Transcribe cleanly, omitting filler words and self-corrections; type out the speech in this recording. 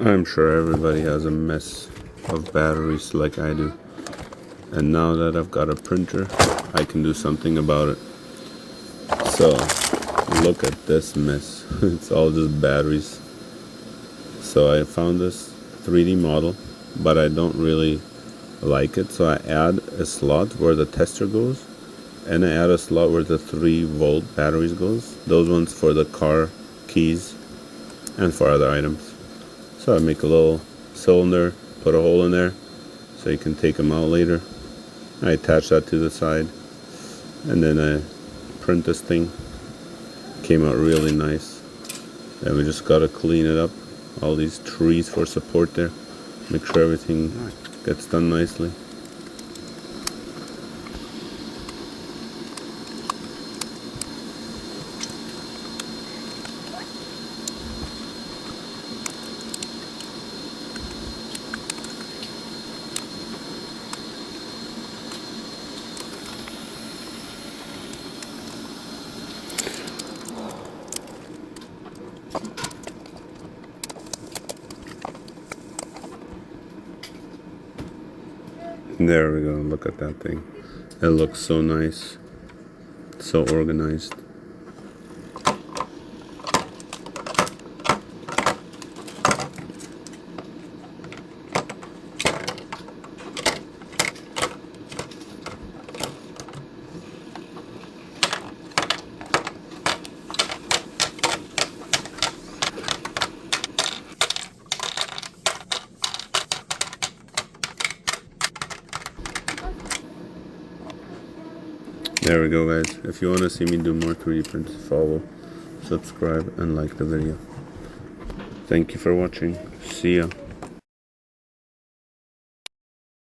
I'm sure everybody has a mess of batteries like I do. And now that I've got a printer, I can do something about it. So, look at this mess. It's all just batteries. So I found this 3D model, but I don't really like it. So I add a slot where the tester goes, and I add a slot where the 3-volt batteries goes. Those ones for the car keys and for other items. So I make a little cylinder, put a hole in there so you can take them out later. I attach that to the side, and then I print this thing. Came out really nice. And we just gotta clean it up. All these trees for support there. Make sure everything gets done nicely. There we go, look at that thing. It looks so nice, so organized. There we go, guys. If you want to see me do more 3D prints, follow, subscribe, and like the video. Thank you for watching. See ya.